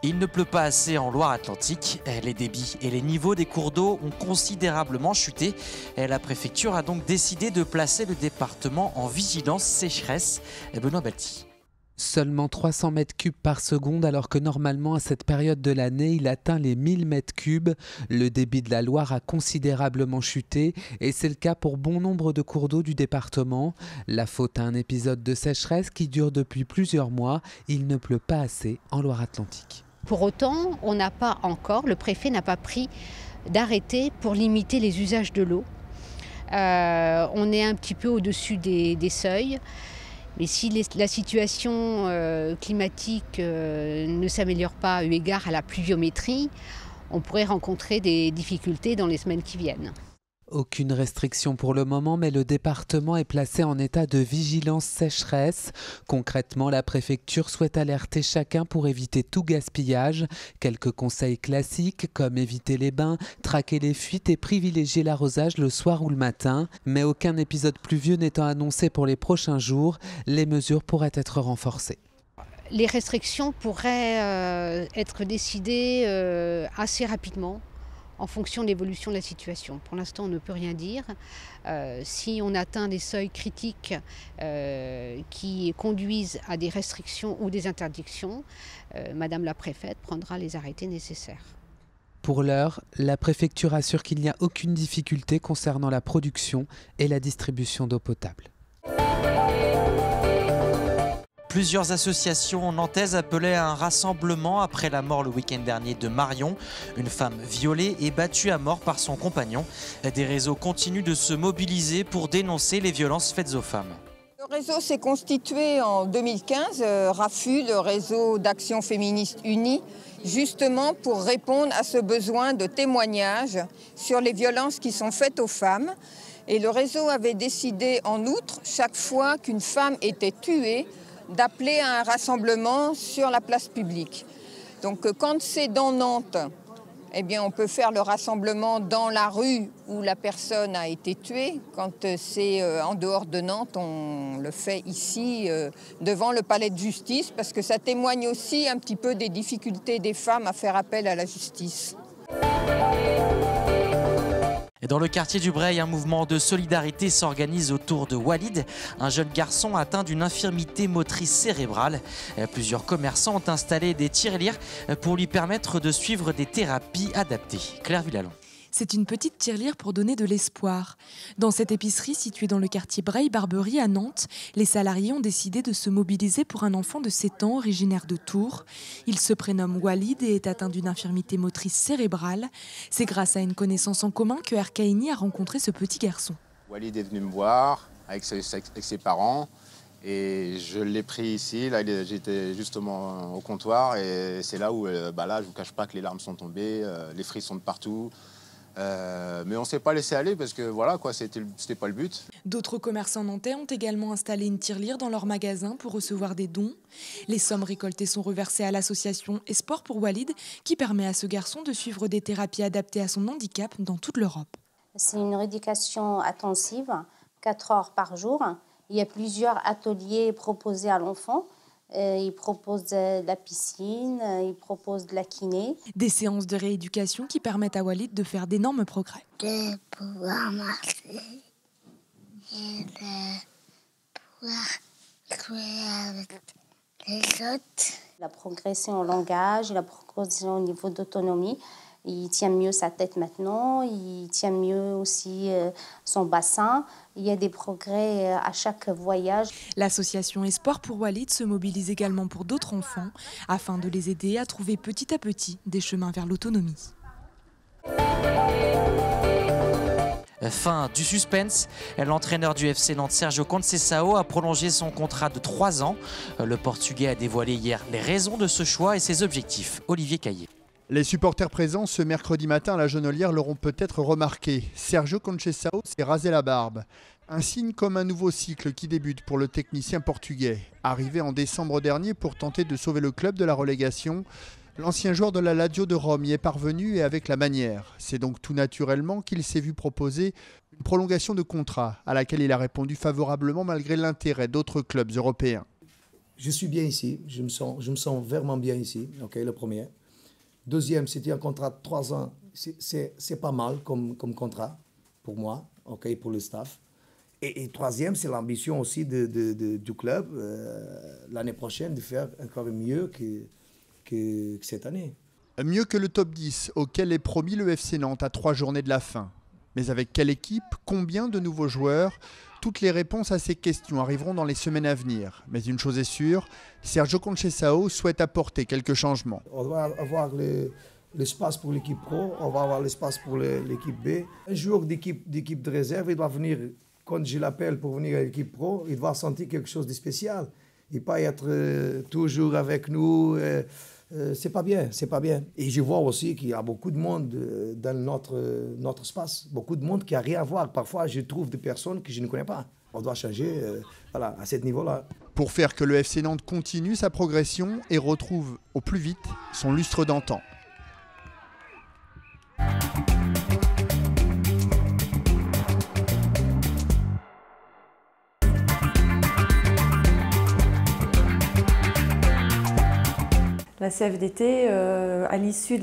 Il ne pleut pas assez en Loire-Atlantique. Les débits et les niveaux des cours d'eau ont considérablement chuté. La préfecture a donc décidé de placer le département en vigilance sécheresse. Benoît Balti. Seulement 300 mètres cubes par seconde, alors que normalement à cette période de l'année, il atteint les 1000 mètres cubes. Le débit de la Loire a considérablement chuté et c'est le cas pour bon nombre de cours d'eau du département. La faute à un épisode de sécheresse qui dure depuis plusieurs mois. Il ne pleut pas assez en Loire-Atlantique. Pour autant, le préfet n'a pas pris d'arrêté pour limiter les usages de l'eau. On est un petit peu au-dessus des seuils. Mais si la situation climatique ne s'améliore pas eu égard à la pluviométrie, on pourrait rencontrer des difficultés dans les semaines qui viennent. Aucune restriction pour le moment, mais le département est placé en état de vigilance sécheresse. Concrètement, la préfecture souhaite alerter chacun pour éviter tout gaspillage. Quelques conseils classiques comme éviter les bains, traquer les fuites et privilégier l'arrosage le soir ou le matin. Mais aucun épisode pluvieux n'étant annoncé pour les prochains jours, les mesures pourraient être renforcées. Les restrictions pourraient être décidées assez rapidement, en fonction de l'évolution de la situation. Pour l'instant, on ne peut rien dire. Si on atteint des seuils critiques qui conduisent à des restrictions ou des interdictions, Madame la préfète prendra les arrêtés nécessaires. Pour l'heure, la préfecture assure qu'il n'y a aucune difficulté concernant la production et la distribution d'eau potable. Plusieurs associations nantaises appelaient à un rassemblement après la mort le week-end dernier de Marion, une femme violée et battue à mort par son compagnon. Des réseaux continuent de se mobiliser pour dénoncer les violences faites aux femmes. Le réseau s'est constitué en 2015, RAFU, le réseau d'action féministe unie, justement pour répondre à ce besoin de témoignages sur les violences qui sont faites aux femmes. Et le réseau avait décidé en outre, chaque fois qu'une femme était tuée, d'appeler à un rassemblement sur la place publique. Donc quand c'est dans Nantes, eh bien, on peut faire le rassemblement dans la rue où la personne a été tuée. Quand c'est en dehors de Nantes, on le fait ici, devant le palais de justice, parce que ça témoigne aussi un petit peu des difficultés des femmes à faire appel à la justice. Et dans le quartier du Breil, un mouvement de solidarité s'organise autour de Walid, un jeune garçon atteint d'une infirmité motrice cérébrale. Plusieurs commerçants ont installé des tirelires pour lui permettre de suivre des thérapies adaptées. Claire Villalon. C'est une petite tirelire pour donner de l'espoir. Dans cette épicerie située dans le quartier Breil-Barberie à Nantes, les salariés ont décidé de se mobiliser pour un enfant de 7 ans originaire de Tours. Il se prénomme Walid et est atteint d'une infirmité motrice cérébrale. C'est grâce à une connaissance en commun que Erkaini a rencontré ce petit garçon. Walid est venu me voir avec ses parents et je l'ai pris ici. Là, j'étais justement au comptoir et c'est là où, là, je ne vous cache pas que les larmes sont tombées, les frissons de partout. Mais on ne s'est pas laissé aller parce que voilà, quoi, c'était pas le but. D'autres commerçants nantais ont également installé une tirelire dans leur magasin pour recevoir des dons. Les sommes récoltées sont reversées à l'association Esport pour Walid qui permet à ce garçon de suivre des thérapies adaptées à son handicap dans toute l'Europe. C'est une rééducation intensive, 4 heures par jour. Il y a plusieurs ateliers proposés à l'enfant. Ils proposent de la piscine, ils proposent de la kiné. Des séances de rééducation qui permettent à Walid de faire d'énormes progrès. De pouvoir marcher et de pouvoir jouer avec les autres. La progression en langage, la progression au niveau d'autonomie. Il tient mieux sa tête maintenant, il tient mieux aussi son bassin. Il y a des progrès à chaque voyage. L'association Espoir pour Walid se mobilise également pour d'autres enfants afin de les aider à trouver petit à petit des chemins vers l'autonomie. Fin du suspense. L'entraîneur du FC Nantes, Sergio Conceição, a prolongé son contrat de 3 ans. Le Portugais a dévoilé hier les raisons de ce choix et ses objectifs. Olivier Caillé. Les supporters présents ce mercredi matin à la Genolière l'auront peut-être remarqué. Sergio Conceição s'est rasé la barbe. Un signe comme un nouveau cycle qui débute pour le technicien portugais. Arrivé en décembre dernier pour tenter de sauver le club de la relégation, l'ancien joueur de la Lazio de Rome y est parvenu et avec la manière. C'est donc tout naturellement qu'il s'est vu proposer une prolongation de contrat à laquelle il a répondu favorablement malgré l'intérêt d'autres clubs européens. Je suis bien ici, je me sens vraiment bien ici, le premier. Deuxième, c'était un contrat de 3 ans. C'est pas mal comme contrat pour moi, okay, pour le staff. Et troisième, c'est l'ambition aussi du club, l'année prochaine, de faire encore mieux que cette année. Mieux que le top 10 auquel est promis le FC Nantes à 3 journées de la fin. Mais avec quelle équipe? Combien de nouveaux joueurs? Toutes les réponses à ces questions arriveront dans les semaines à venir. Mais une chose est sûre, Sergio Conceição souhaite apporter quelques changements. On va avoir l'espace pour l'équipe pro, on va avoir l'espace pour l'équipe B. Un joueur d'équipe de réserve, il doit venir, quand je l'appelle pour venir à l'équipe pro, il doit sentir quelque chose de spécial. Il ne pas être toujours avec nous. C'est pas bien, c'est pas bien. Et je vois aussi qu'il y a beaucoup de monde dans notre espace, beaucoup de monde qui n'a rien à voir. Parfois, je trouve des personnes que je ne connais pas. On doit changer voilà, à ce niveau-là. Pour faire que le FC Nantes continue sa progression et retrouve au plus vite son lustre d'antan. La CFDT, à l'issue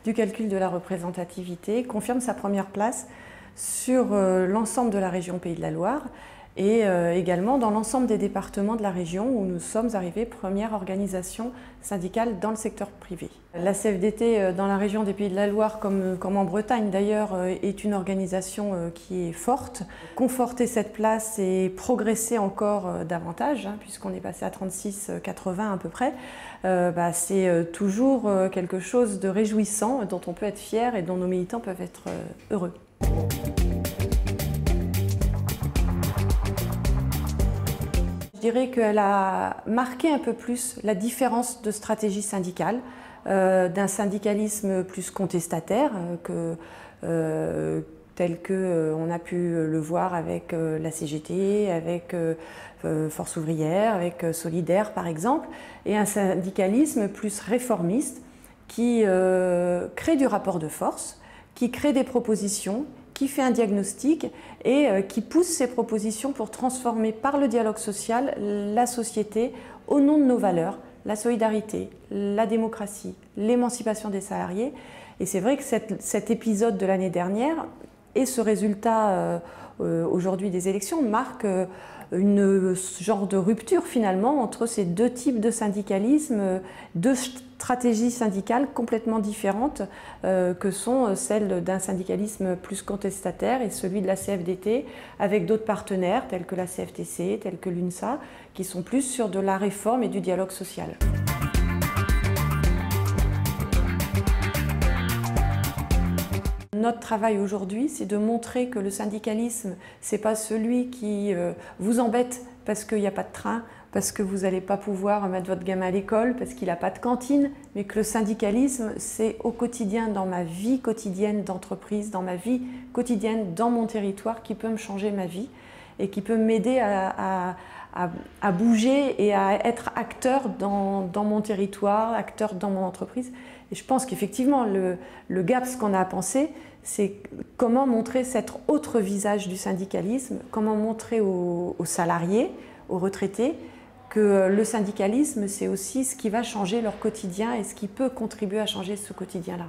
du calcul de la représentativité, confirme sa première place sur l'ensemble de la région Pays de la Loire et également dans l'ensemble des départements de la région où nous sommes arrivés première organisation syndicale dans le secteur privé. La CFDT dans la région des Pays de la Loire, comme en Bretagne d'ailleurs, est une organisation qui est forte. Conforter cette place et progresser encore davantage, puisqu'on est passé à 36,80 à peu près, c'est toujours quelque chose de réjouissant dont on peut être fier et dont nos militants peuvent être heureux. Je dirais qu'elle a marqué un peu plus la différence de stratégie syndicale, d'un syndicalisme plus contestataire, tel qu'on a pu le voir avec la CGT, avec Force ouvrière, avec Solidaire par exemple, et un syndicalisme plus réformiste qui crée du rapport de force, qui crée des propositions, qui fait un diagnostic et qui pousse ces propositions pour transformer par le dialogue social la société au nom de nos valeurs, la solidarité, la démocratie, l'émancipation des salariés. Et c'est vrai que cet épisode de l'année dernière et ce résultat aujourd'hui des élections marque une genre de rupture finalement entre ces deux types de syndicalisme, deux stratégies syndicales complètement différentes que sont celles d'un syndicalisme plus contestataire et celui de la CFDT avec d'autres partenaires tels que la CFTC, tels que l'UNSA, qui sont plus sur de la réforme et du dialogue social. Notre travail aujourd'hui, c'est de montrer que le syndicalisme, ce n'est pas celui qui vous embête parce qu'il n'y a pas de train, parce que vous n'allez pas pouvoir mettre votre gamin à l'école, parce qu'il n'a pas de cantine, mais que le syndicalisme, c'est au quotidien, dans ma vie quotidienne d'entreprise, dans ma vie quotidienne, dans mon territoire, qui peut me changer ma vie et qui peut m'aider à bouger et à être acteur dans mon territoire, acteur dans mon entreprise. Et je pense qu'effectivement, le gap, ce qu'on a à penser, c'est comment montrer cet autre visage du syndicalisme, comment montrer aux salariés, aux retraités, que le syndicalisme, c'est aussi ce qui va changer leur quotidien et ce qui peut contribuer à changer ce quotidien-là.